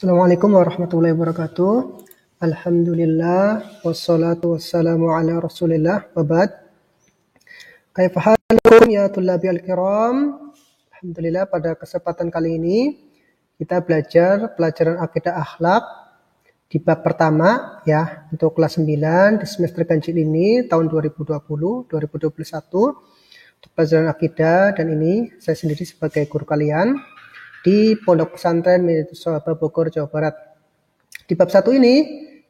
Assalamualaikum warahmatullahi wabarakatuh. Alhamdulillah wassalatu wassalamu ala Rasulillah wa ba'd. Kaifa halukum ya tullabi al-kiram? Alhamdulillah pada kesempatan kali ini kita belajar pelajaran akidah akhlak di bab pertama ya untuk kelas 9 di semester ganjil ini tahun 2020-2021 untuk pelajaran akidah, dan ini saya sendiri sebagai guru kalian di Pondok Pesantren Milatus Shahaba Bogor, Jawa Barat. Di bab 1 ini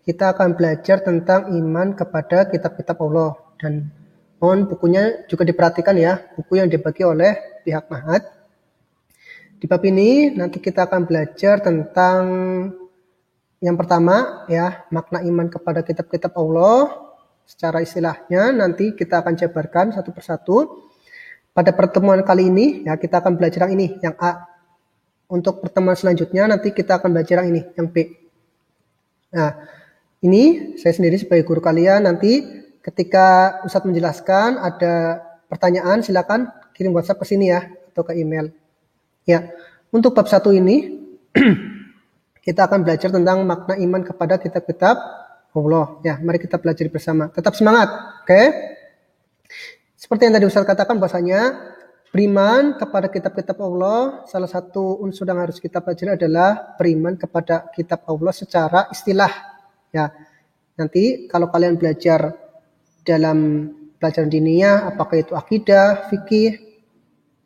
kita akan belajar tentang iman kepada kitab-kitab Allah, dan mohon bukunya juga diperhatikan ya, buku yang dibagi oleh pihak Ma'had. Di bab ini nanti kita akan belajar tentang yang pertama ya, makna iman kepada kitab-kitab Allah secara istilahnya, nanti kita akan jabarkan satu persatu. Pada pertemuan kali ini ya kita akan belajar yang ini, yang A. Untuk pertemuan selanjutnya nanti kita akan belajar yang ini, yang B. Nah, ini saya sendiri sebagai guru kalian, nanti ketika Ustadz menjelaskan ada pertanyaan silakan kirim WhatsApp ke sini ya, atau ke email. Ya, untuk bab 1 ini kita akan belajar tentang makna iman kepada kitab-kitab Allah. Ya, mari kita belajar bersama. Tetap semangat, oke? Seperti yang tadi Ustaz katakan bahwasanya beriman kepada kitab-kitab Allah, salah satu unsur yang harus kita pelajari adalah beriman kepada kitab Allah secara istilah. Ya, nanti kalau kalian belajar dalam pelajaran diniyah, apakah itu akidah, fikih,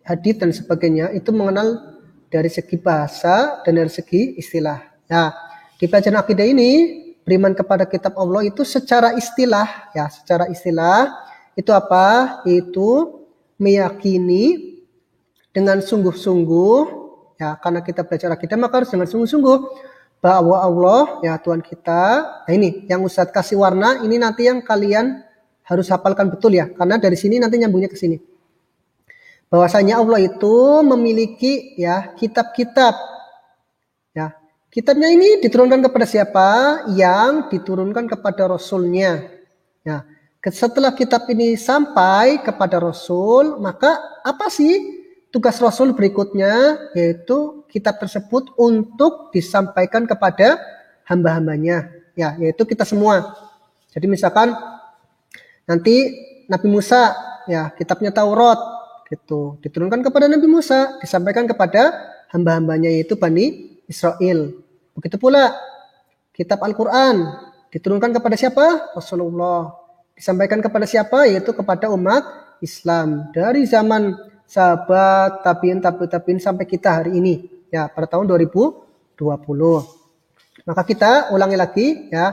hadis dan sebagainya, itu mengenal dari segi bahasa dan dari segi istilah. Nah, di pelajaran akidah ini beriman kepada kitab Allah itu secara istilah, ya, secara istilah itu apa? Itu meyakini dengan sungguh-sungguh, ya, karena kita belajar akidah maka harus dengan sungguh-sungguh bahwa Allah ya Tuhan kita. Nah, ini yang Ustadz kasih warna, ini nanti yang kalian harus hafalkan betul ya, karena dari sini nanti nyambungnya ke sini. Bahwasanya Allah itu memiliki ya kitab-kitab. Ya, kitabnya ini diturunkan kepada siapa? Yang diturunkan kepada Rasulnya. Ya, setelah kitab ini sampai kepada Rasul, maka apa sih tugas Rasul berikutnya? Yaitu kitab tersebut untuk disampaikan kepada hamba-hambanya, ya, yaitu kita semua. Jadi misalkan nanti Nabi Musa, ya, kitabnya Taurat, gitu, diturunkan kepada Nabi Musa, disampaikan kepada hamba-hambanya yaitu Bani Israel. Begitu pula kitab Al-Quran diturunkan kepada siapa? Rasulullah. Disampaikan kepada siapa? Yaitu kepada umat Islam dari zaman sahabat, tabi'in sampai kita hari ini ya, pada tahun 2020. Maka kita ulangi lagi ya,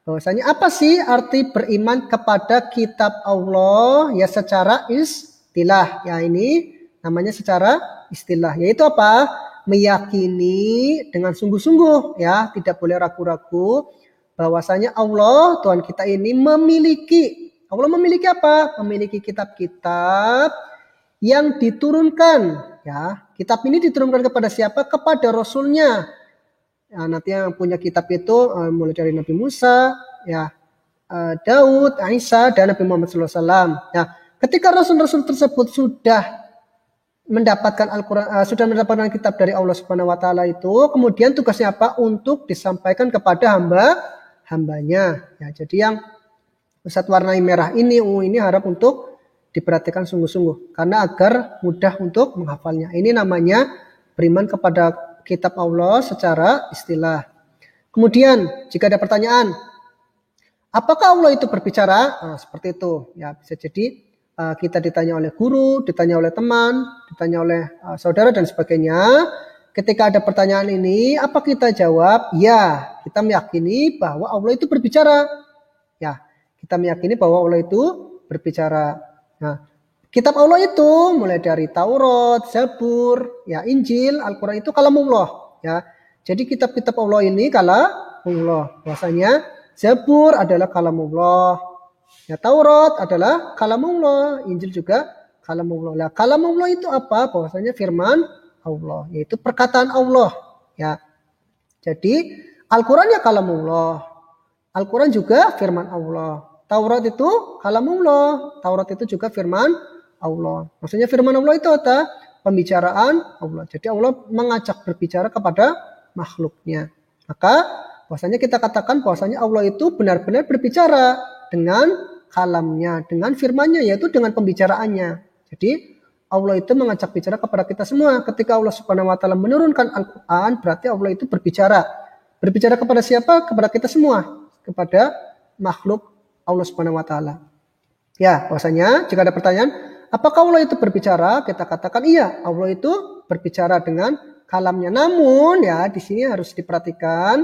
bahwasanya apa sih arti beriman kepada kitab Allah ya secara istilah. Ya, ini namanya secara istilah, yaitu apa? Meyakini dengan sungguh-sungguh ya, tidak boleh ragu-ragu bahwasanya Allah Tuhan kita ini memiliki apa? Memiliki kitab-kitab yang diturunkan ya. Kitab ini diturunkan kepada siapa? Kepada Rasulnya. Ya, nanti yang punya kitab itu mulai dari Nabi Musa, ya, Daud, Isa dan Nabi Muhammad SAW. Ya, ketika Rasul-Rasul tersebut sudah mendapatkan Al-Quran, sudah mendapatkan kitab dari Allah Subhanahu Wa Taala itu, kemudian tugasnya apa? Untuk disampaikan kepada hambanya. Ya, jadi yang Ustadz warnai merah ini, ini harap untuk diperhatikan sungguh-sungguh karena agar mudah untuk menghafalnya. Ini namanya beriman kepada kitab Allah secara istilah. Kemudian jika ada pertanyaan, apakah Allah itu berbicara? Nah, seperti itu. Ya, bisa jadi kita ditanya oleh guru, ditanya oleh teman, ditanya oleh saudara dan sebagainya. Ketika ada pertanyaan ini, apa kita jawab? Ya, kita meyakini bahwa Allah itu berbicara. Ya, kita meyakini bahwa Allah itu berbicara. Nah, kitab Allah itu mulai dari Taurat, Zabur, ya, Injil, Al-Quran itu kalamullah. Ya, jadi kitab-kitab Allah ini kalamullah. Bahwasanya Zabur adalah kalamullah. Ya, Taurat adalah kalamullah, Injil juga kalamullah. Nah, kalamullah itu apa? Bahwasanya firman Allah, yaitu perkataan Allah. Ya, jadi Al-Quran ya kalamullah, Al-Quran juga firman Allah. Taurat itu kalamullah, Taurat itu juga firman Allah. Maksudnya firman Allah itu apa? Pembicaraan Allah. Jadi Allah mengajak berbicara kepada makhluknya. Maka bahwasanya kita katakan bahwasanya Allah itu benar-benar berbicara dengan kalamnya, dengan firman-Nya, yaitu dengan pembicaraannya. Jadi Allah itu mengajak bicara kepada kita semua. Ketika Allah Subhanahu wa taala menurunkan Al-Qur'an, berarti Allah itu berbicara. Berbicara kepada siapa? Kepada kita semua, kepada makhluk Allah Subhanahu wa taala. Ya, bahwasanya jika ada pertanyaan, apakah Allah itu berbicara? Kita katakan iya, Allah itu berbicara dengan kalamnya. Namun ya, di sini harus diperhatikan,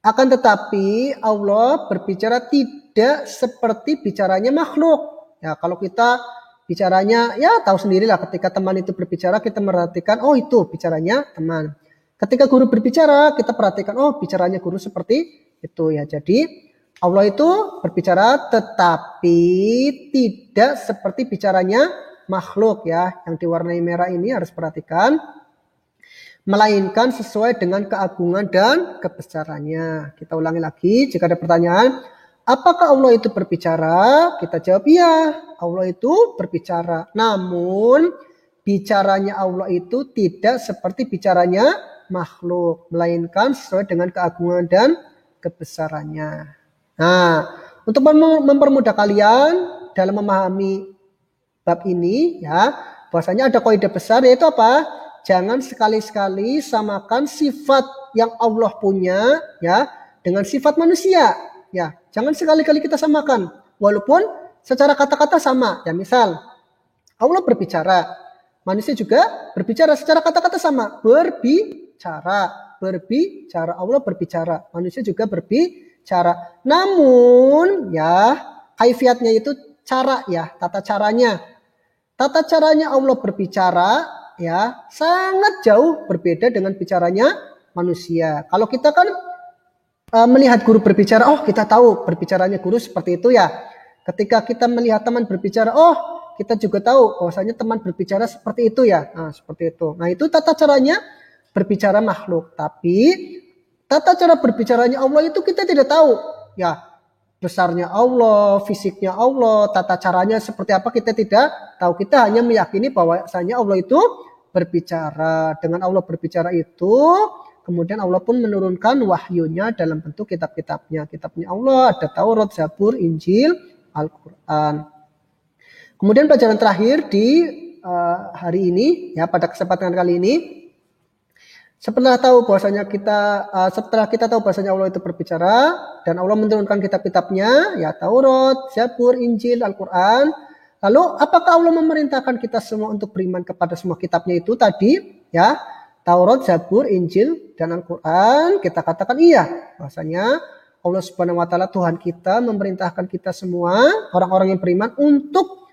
akan tetapi Allah berbicara tidak seperti bicaranya makhluk. Ya, kalau kita bicaranya, ya tahu sendirilah, ketika teman itu berbicara kita perhatikan, oh itu bicaranya teman. Ketika guru berbicara kita perhatikan, oh bicaranya guru seperti itu ya. Jadi Allah itu berbicara tetapi tidak seperti bicaranya makhluk ya. Yang diwarnai merah ini harus perhatikan, melainkan sesuai dengan keagungan dan kebesarannya. Kita ulangi lagi, jika ada pertanyaan, apakah Allah itu berbicara? Kita jawab iya, Allah itu berbicara. Namun bicaranya Allah itu tidak seperti bicaranya makhluk, melainkan sesuai dengan keagungan dan kebesarannya. Nah, untuk mempermudah kalian dalam memahami bab ini ya, bahwasanya ada kaidah besar, yaitu apa? Jangan sekali-sekali samakan sifat yang Allah punya ya dengan sifat manusia. Ya, jangan sekali-kali kita samakan, walaupun secara kata-kata sama. Ya, misal Allah berbicara, manusia juga berbicara, secara kata-kata sama, berbicara. Allah berbicara, manusia juga berbicara. Namun ya, kaifiatnya itu cara ya, tata caranya. Tata caranya Allah berbicara ya sangat jauh berbeda dengan bicaranya manusia. Kalau kita kan melihat guru berbicara, oh kita tahu berbicaranya guru seperti itu ya. Ketika kita melihat teman berbicara, oh kita juga tahu bahwasanya teman berbicara seperti itu ya. Nah, seperti itu. Nah, itu tata caranya berbicara makhluk. Tapi tata cara berbicaranya Allah itu kita tidak tahu. Ya, besarnya Allah, fisiknya Allah, tata caranya seperti apa kita tidak tahu. Kita hanya meyakini bahwasanya Allah itu berbicara. Dengan Allah berbicara itu, kemudian Allah pun menurunkan wahyunya dalam bentuk kitab-kitabnya. Kitabnya Allah ada Taurat, Zabur, Injil, Al-Quran. Kemudian pelajaran terakhir di hari ini, ya pada kesempatan kali ini, setelah kita tahu bahwasanya Allah itu berbicara dan Allah menurunkan kitab-kitabnya, ya Taurat, Zabur, Injil, Al-Quran. Lalu apakah Allah memerintahkan kita semua untuk beriman kepada semua kitabnya itu tadi? Ya, Taurat, Zabur, Injil, dan Al-Quran. Kita katakan iya, bahwasanya Allah Subhanahu wa taala Tuhan kita memerintahkan kita semua orang-orang yang beriman untuk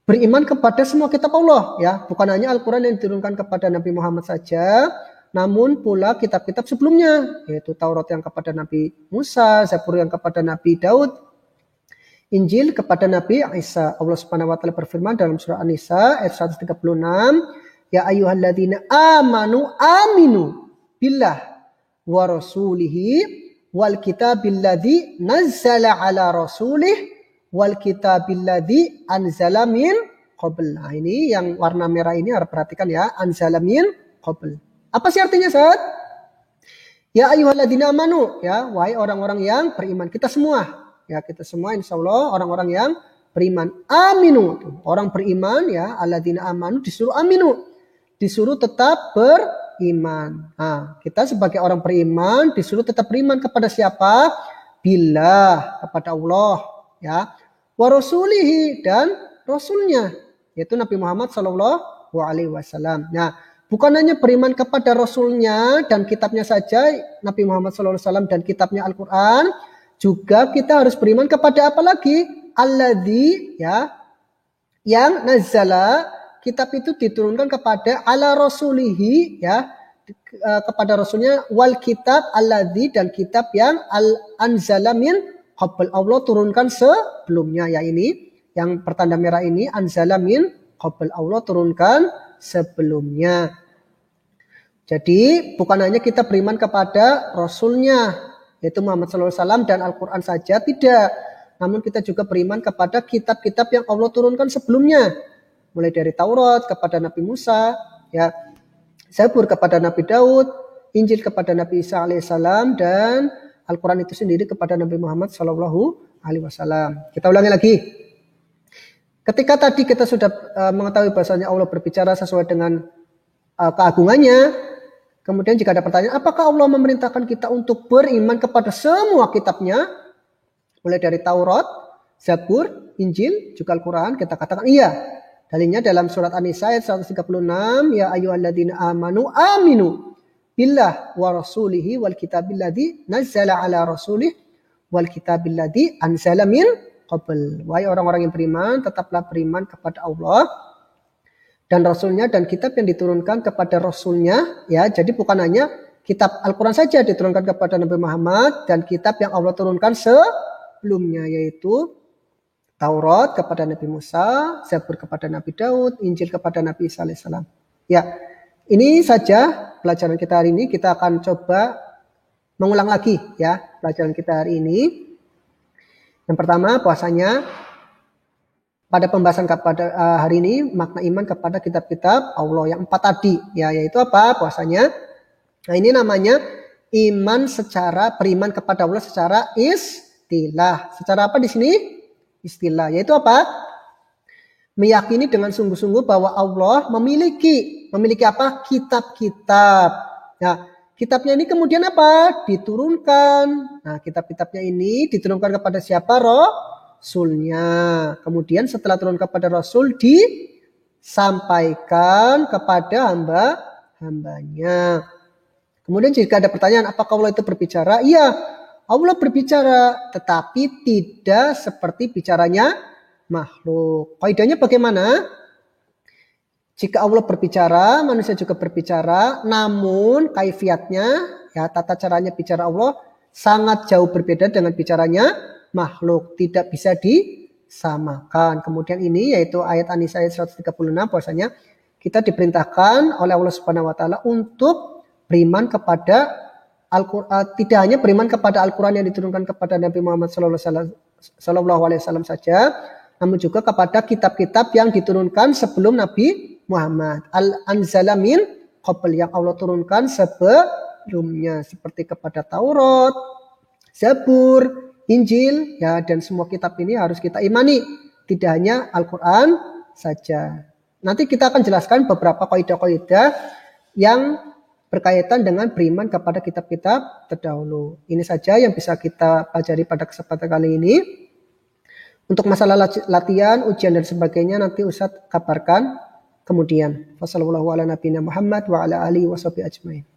beriman kepada semua kitab Allah, ya, bukan hanya Al-Quran yang diturunkan kepada Nabi Muhammad saja, namun pula kitab-kitab sebelumnya, yaitu Taurat yang kepada Nabi Musa, Zabur yang kepada Nabi Daud, Injil kepada Nabi Isa. Allah Subhanahu wa taala berfirman dalam surah An-Nisa ayat 136, ya ayyuhalladzina aminu billah wa rasulihi wal kitabilladzi nazzala ala rasulih wal kitabilladzi anzala min qabl. Nah, ini yang warna merah ini harus perhatikan ya, anzala min qabl. Apa sih artinya, saat? Ya ayyuhalladzina amanu, ya wahai orang-orang yang beriman, kita semua. Ya, kita semua insyaallah orang-orang yang beriman. Aminu, orang beriman ya, alladzina amanu disuruh aminu. Disuruh tetap beriman. Nah, kita sebagai orang beriman disuruh tetap beriman kepada siapa? Billah, kepada Allah, ya. Wa rasulihi, dan rasulnya, yaitu Nabi Muhammad sallallahu alaihi wasallam. Nah, bukan hanya beriman kepada rasulnya dan kitabnya saja, Nabi Muhammad sallallahu alaihi wasallam dan kitabnya Al-Qur'an, juga kita harus beriman kepada apa lagi? Alladzi, ya, yang nazzala, kitab itu diturunkan kepada ala rasulihi, ya, kepada rasulnya, wal kitab alladzi, dan kitab yang anzala min qabl, Allah turunkan sebelumnya, ya ini yang pertanda merah ini, anzala min qabl, Allah turunkan sebelumnya. Jadi bukan hanya kita beriman kepada rasulnya, yaitu Muhammad SAW dan Al-Quran saja, tidak. Namun kita juga beriman kepada kitab-kitab yang Allah turunkan sebelumnya. Mulai dari Taurat kepada Nabi Musa, ya, Zabur kepada Nabi Daud, Injil kepada Nabi Isa alaihissalam, dan Al-Quran itu sendiri kepada Nabi Muhammad Shallallahu Alaihi Wasallam. Kita ulangi lagi. Ketika tadi kita sudah mengetahui bahasanya Allah berbicara sesuai dengan keagungannya, kemudian jika ada pertanyaan, apakah Allah memerintahkan kita untuk beriman kepada semua kitabnya, mulai dari Taurat, Zabur, Injil, juga Al-Quran, kita katakan iya. Dalilnya dalam surat An-Nisa ayat 136, ya ayyuhalladzina amanu aminu billah wa rasulihi wal kitabil ladzi nazzala ala rasulih wal kitabil ladzi anzala min qabl. Wahai orang-orang yang beriman, tetaplah beriman kepada Allah dan Rasulnya dan kitab yang diturunkan kepada Rasulnya. Ya, jadi bukan hanya kitab Al-Quran saja diturunkan kepada Nabi Muhammad, dan kitab yang Allah turunkan sebelumnya, yaitu Taurat kepada Nabi Musa, Zabur kepada Nabi Daud, Injil kepada Nabi Isa alaihissalam. Ya, ini saja pelajaran kita hari ini. Kita akan coba mengulang lagi ya pelajaran kita hari ini. Yang pertama, bahwasanya pada pembahasan kepada hari ini makna iman kepada kitab-kitab Allah yang 4 tadi, ya, yaitu apa? Bahwasanya nah ini namanya iman secara beriman kepada Allah secara istilah. Secara apa di sini? Istilah, yaitu apa? Meyakini dengan sungguh-sungguh bahwa Allah memiliki apa? Kitab-kitab. Nah, kitabnya ini kemudian apa? Diturunkan. Nah, kitab-kitabnya ini diturunkan kepada siapa? Rasulnya. Kemudian setelah turun kepada Rasul disampaikan kepada hamba-hambanya. Kemudian jika ada pertanyaan, apakah Allah itu berbicara? Iya, Allah berbicara, tetapi tidak seperti bicaranya makhluk. Kaidahnya bagaimana? Jika Allah berbicara, manusia juga berbicara, namun kaifiatnya, ya, tata caranya bicara Allah sangat jauh berbeda dengan bicaranya makhluk. Tidak bisa disamakan. Kemudian ini yaitu ayat An-Nisa ayat 136, bahwasanya kita diperintahkan oleh Allah Subhanahu wa taala untuk beriman kepada Al-Quran, tidak hanya beriman kepada Al-Quran yang diturunkan kepada Nabi Muhammad Sallallahu Alaihi Wasallam saja, namun juga kepada kitab-kitab yang diturunkan sebelum Nabi Muhammad. Al-Anzala min qabl, yang Allah turunkan sebelumnya, seperti kepada Taurat, Zabur, Injil, ya, dan semua kitab ini harus kita imani, tidak hanya Al-Quran saja. Nanti kita akan jelaskan beberapa kaidah-kaidah yang berkaitan dengan beriman kepada kitab-kitab terdahulu. Ini saja yang bisa kita pelajari pada kesempatan kali ini. Untuk masalah latihan, ujian dan sebagainya nanti Ustadz kabarkan kemudian. Wassalamualaikum warahmatullahi wabarakatuh.